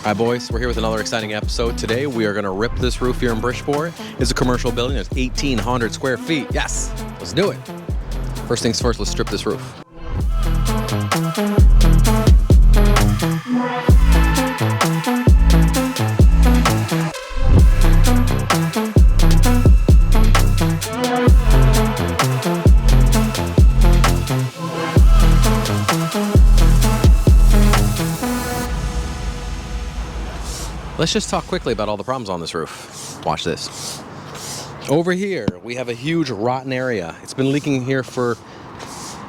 Hi boys, we're here with another exciting episode. Today we are going to rip this roof here in Bridgeport. It's a commercial building, it's 1,800 square feet. Yes, let's do it. First things first, let's strip this roof. Let's just talk quickly about all the problems on this roof. Watch this. Over here, we have a huge rotten area. It's been leaking here for,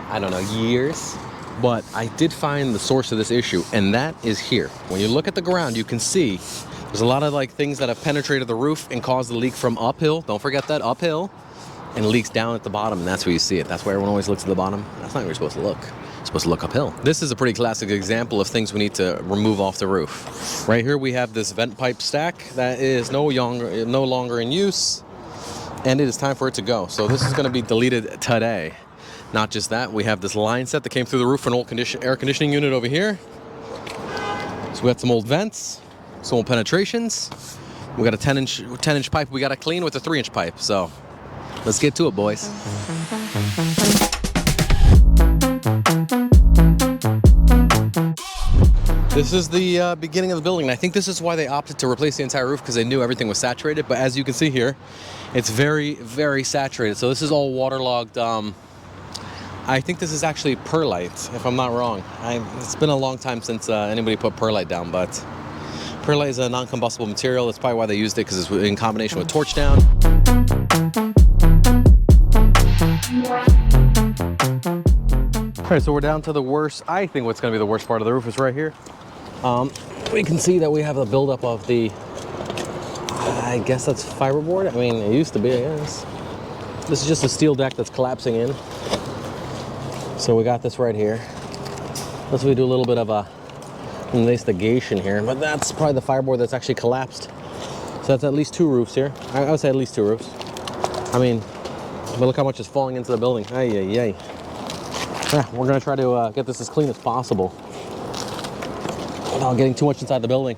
I don't know, years. But I did find the source of this issue, and that is here. When you look at the ground, you can see there's a lot of things that have penetrated the roof and caused the leak from uphill. Don't forget that, uphill. And it leaks down at the bottom, and that's where you see it. That's why everyone always looks at the bottom. That's not where you're supposed to look. You're supposed to look uphill. This is a pretty classic example of things we need to remove off the roof. Right here we have this vent pipe stack that is no longer in use, and it is time for it to go. So this is going to be deleted today. Not just that, we have this line set that came through the roof for an old air conditioning unit over here. So we got some old vents, some old penetrations. We got a 10-inch pipe we got to clean with a 3-inch pipe. So let's get to it, boys. This is the beginning of the building, and I think this is why they opted to replace the entire roof, because they knew everything was saturated. But as you can see here, it's very, very saturated. So this is all waterlogged. I think this is actually perlite, if I'm not wrong. It's been a long time since anybody put perlite down, but perlite is a non-combustible material. That's probably why they used it, because it's in combination with torch down. All right, so we're down to the worst. I think what's going to be the worst part of the roof is right here. We can see that we have a buildup of the, I guess that's fiberboard. I mean, it used to be, I guess. This is just a steel deck that's collapsing in. So we got this right here. Let's do a little bit of a investigation here, but that's probably the fiberboard that's actually collapsed. So that's at least 2 roofs here. I would say at least 2 roofs. I mean, but look how much is falling into the building. Ay, ay, ay. We're gonna try to get this as clean as possible without getting too much inside the building.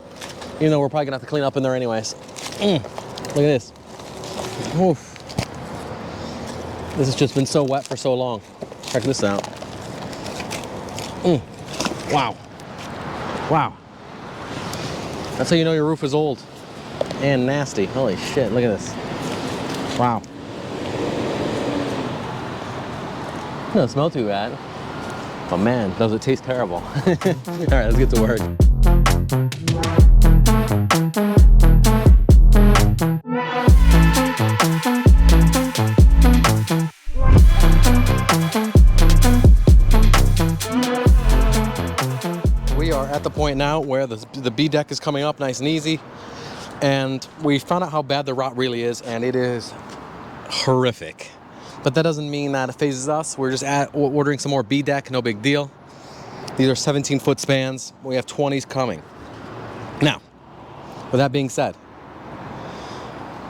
Even though we're probably gonna have to clean up in there anyways. Look at this. Oof. This has just been so wet for so long. Check this out. Wow. Wow. That's how you know your roof is old and nasty. Holy shit, look at this. Wow. It doesn't smell too bad. But man, does it taste terrible. All right, let's get to work. We are at the point now where the B deck is coming up nice and easy. And we found out how bad the rot really is, and it is horrific. But that doesn't mean that it phases us. We're just ordering some more B deck, no big deal. These are 17-foot spans. We have 20s coming. Now, with that being said,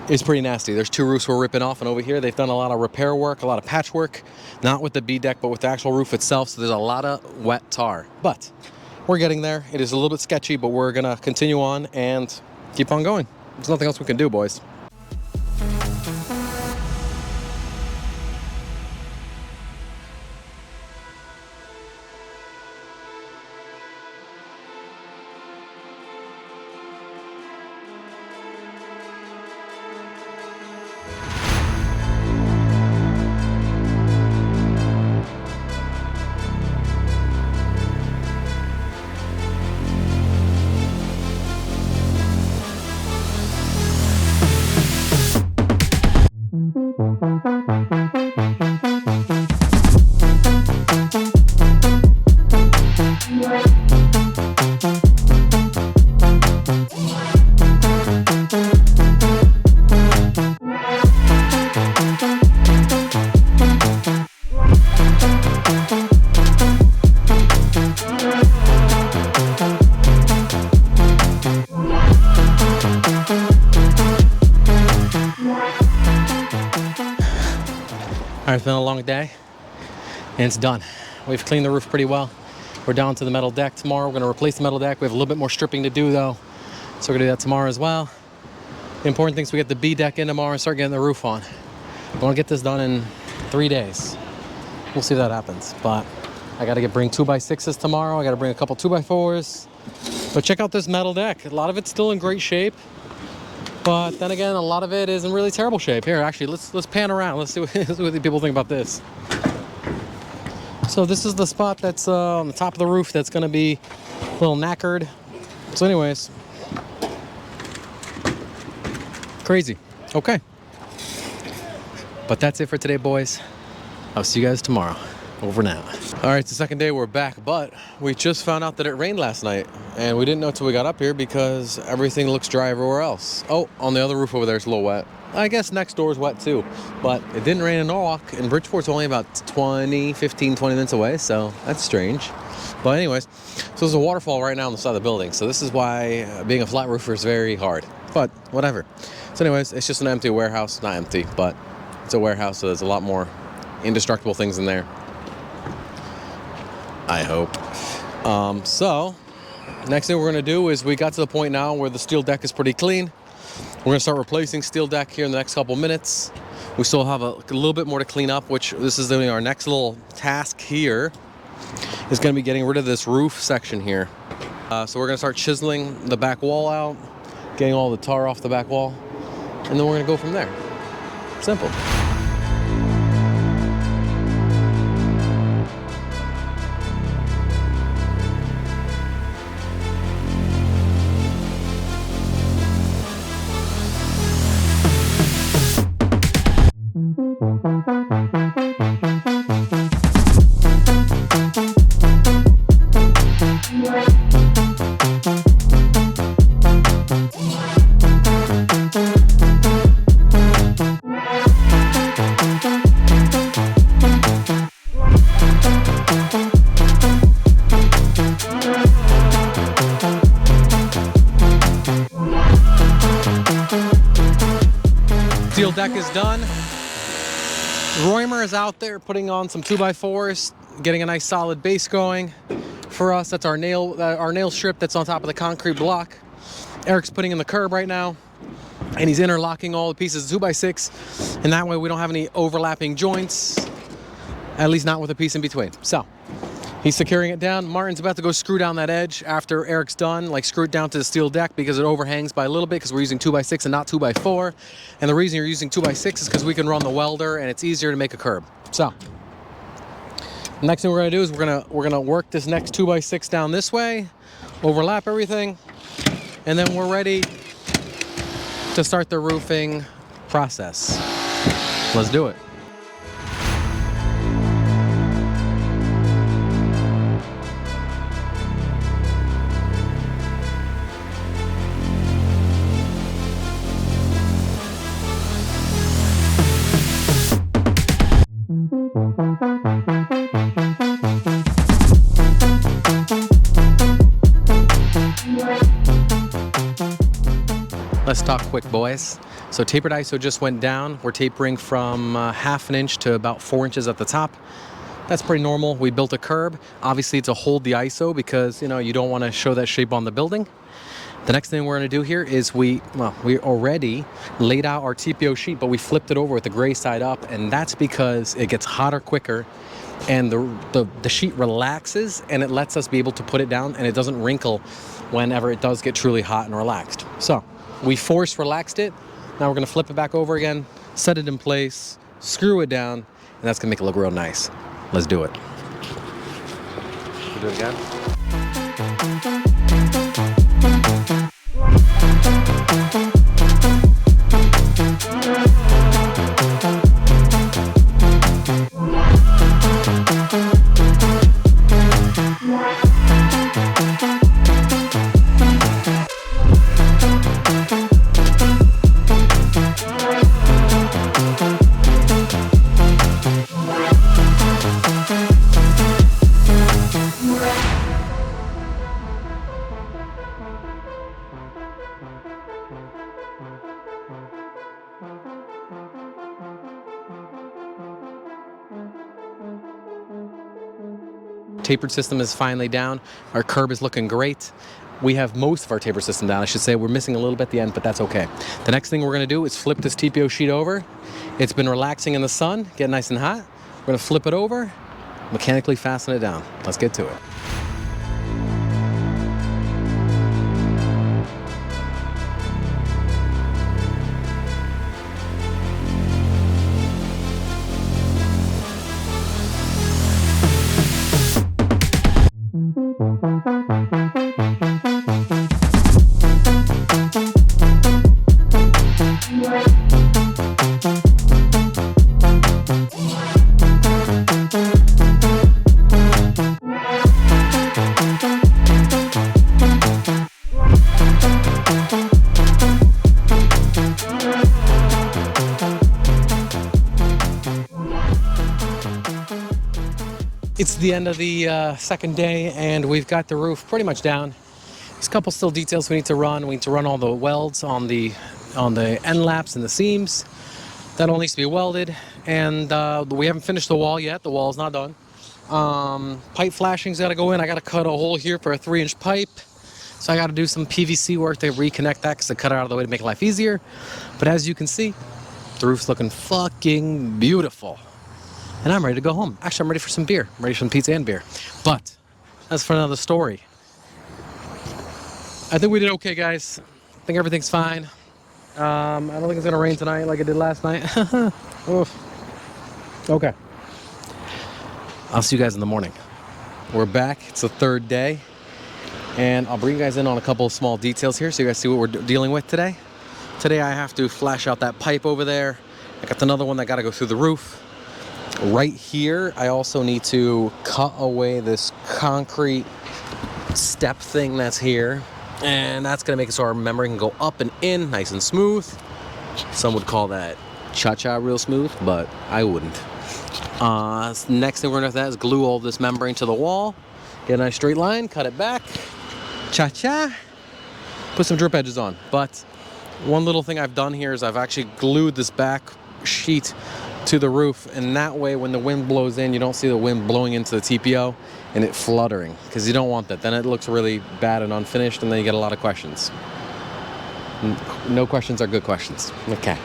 it's pretty nasty. There's 2 roofs we're ripping off, and over here they've done a lot of repair work, a lot of patchwork, not with the B deck, but with the actual roof itself. So there's a lot of wet tar. But we're getting there. It is a little bit sketchy, but we're gonna continue on and keep on going. There's nothing else we can do, boys. All right, it's been a long day, and it's done. We've cleaned the roof pretty well. We're down to the metal deck tomorrow. We're gonna replace the metal deck. We have a little bit more stripping to do though. So we're gonna do that tomorrow as well. The important thing is we get the B deck in tomorrow and start getting the roof on. I want to get this done in 3 days. We'll see if that happens. But I got to bring 2x6s tomorrow. I got to bring a couple 2x4s. But check out this metal deck. A lot of it's still in great shape. But then again, a lot of it is in really terrible shape. Here, actually, let's pan around. Let's see what the people think about this. So this is the spot that's on the top of the roof that's going to be a little knackered. So anyways, crazy. Okay. But that's it for today, boys. I'll see you guys tomorrow. Over now. All right, it's the second day we're back, but we just found out that it rained last night, and we didn't know till we got up here because everything looks dry everywhere else. Oh, on the other roof over there, it's a little wet. I guess next door is wet too, but it didn't rain in Norwalk, and Bridgeport's only about 20 minutes away, so that's strange. But anyways, so there's a waterfall right now on the side of the building, so this is why being a flat roofer is very hard, but whatever. So anyways, it's just an empty warehouse. Not empty, but it's a warehouse, so there's a lot more indestructible things in there, I hope. So next thing we're gonna do is we got to the point now where the steel deck is pretty clean. We're gonna start replacing steel deck here in the next couple minutes. We still have a little bit more to clean up, which this is our next little task here, is gonna be getting rid of this roof section here. So we're gonna start chiseling the back wall out, getting all the tar off the back wall, and then we're gonna go from there. Simple. Steel deck is done. Roymer is out there putting on some 2x4s, getting a nice solid base going for us. That's our nail strip that's on top of the concrete block. Eric's putting in the curb right now, and he's interlocking all the pieces 2x6, and that way we don't have any overlapping joints, at least not with a piece in between. So he's securing it down. Martin's about to go screw down that edge after Eric's done, like screw it down to the steel deck because it overhangs by a little bit because we're using 2x6 and not 2x4. And the reason you're using 2x6 is because we can run the welder and it's easier to make a curb. So the next thing we're gonna do is we're gonna work this next 2x6 down this way, overlap everything, and then we're ready to start the roofing process. Let's do it. Let's talk quick, boys. So tapered ISO just went down. We're tapering from 1/2 inch to about 4 inches at the top. That's pretty normal. We built a curb. Obviously, to hold the ISO because, you don't want to show that shape on the building. The next thing we're going to do here is we already laid out our TPO sheet, but we flipped it over with the gray side up, and that's because it gets hotter quicker, and the sheet relaxes, and it lets us be able to put it down, and it doesn't wrinkle whenever it does get truly hot and relaxed. So we force relaxed it. Now we're going to flip it back over again, set it in place, screw it down, and that's going to make it look real nice. Let's do it. We'll do it again. Tapered system is finally down. Our curb is looking great. we have most of our taper system down. I should say we're missing a little bit at the end, but that's okay. The next thing we're gonna do is flip this TPO sheet over. It's been relaxing in the sun, get nice and hot. We're gonna flip it over, mechanically fasten it down. Let's get to it. It's the end of the second day, and we've got the roof pretty much down. There's a couple still details we need to run. We need to run all the welds on the end laps and the seams. That all needs to be welded, and we haven't finished the wall yet. The wall's not done. Pipe flashing's got to go in. I got to cut a hole here for a 3-inch pipe, so I got to do some PVC work to reconnect that because I cut it out of the way to make life easier. But as you can see, the roof's looking fucking beautiful. And I'm ready to go home. Actually, I'm ready for some beer. I'm ready for some pizza and beer. But that's for another story. I think we did okay, guys. I think everything's fine. I don't think it's gonna rain tonight like it did last night. Oof. Okay. I'll see you guys in the morning. We're back. It's the third day. And I'll bring you guys in on a couple of small details here so you guys see what we're dealing with today. Today I have to flash out that pipe over there. I got another one that got to go through the roof. Right here, I also need to cut away this concrete step thing that's here. And that's going to make it so our membrane can go up and in nice and smooth. Some would call that cha-cha real smooth, but I wouldn't. Next thing we're going to do is glue all this membrane to the wall. Get a nice straight line, cut it back. Cha-cha. Put some drip edges on. But one little thing I've done here is I've actually glued this back sheet to the roof, and that way when the wind blows in, you don't see the wind blowing into the TPO and it fluttering, because you don't want that. Then it looks really bad and unfinished, and then you get a lot of questions. No questions are good questions. Okay.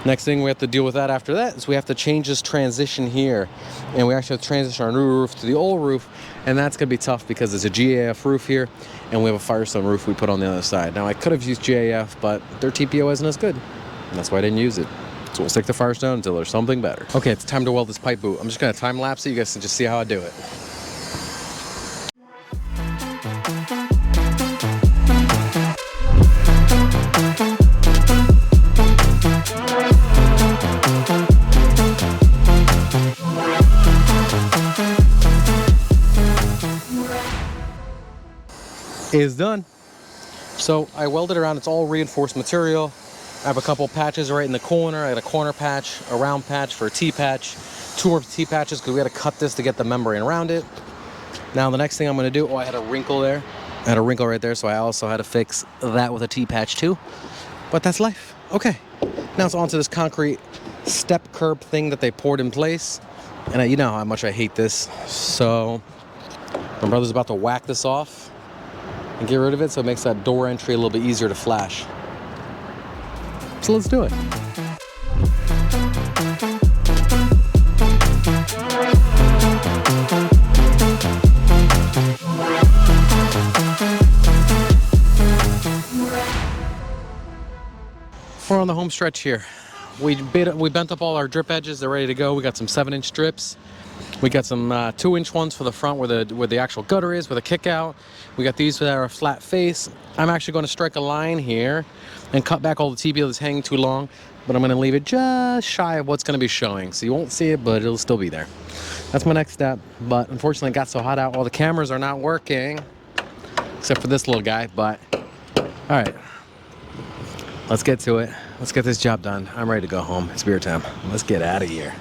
Next thing we have to deal with that after that is we have to change this transition here, and we actually have to transition our new roof to the old roof, and that's going to be tough because it's a GAF roof here, and we have a Firestone roof we put on the other side. Now I could have used GAF, but their TPO isn't as good, and that's why I didn't use it. So we'll stick to Firestone until there's something better. Okay, it's time to weld this pipe boot. I'm just gonna time lapse it. You guys can just see how I do it. It's done. So I welded around. It's all reinforced material. I have a couple patches right in the corner. I got a corner patch, a round patch for a T-patch, 2 more T-patches because we had to cut this to get the membrane around it. Now the next thing I'm going to do, I had a wrinkle there. I had a wrinkle right there, so I also had to fix that with a T-patch too. But that's life. Okay. Now it's onto this concrete step curb thing that they poured in place. And you know how much I hate this. So my brother's about to whack this off and get rid of it so it makes that door entry a little bit easier to flash. So let's do it. We're on the home stretch here. We bent up all our drip edges. They're ready to go. We got some 7-inch strips. We got some 2-inch ones for the front where the actual gutter is, with a kick out. We got these that are a flat face. I'm actually going to strike a line here and cut back all the TPO that's hanging too long, but I'm going to leave it just shy of what's going to be showing. So you won't see it, but it'll still be there. That's my next step. But unfortunately it got so hot out, all the cameras are not working, except for this little guy. But all right, let's get to it. Let's get this job done. I'm ready to go home. It's beer time. Let's get out of here.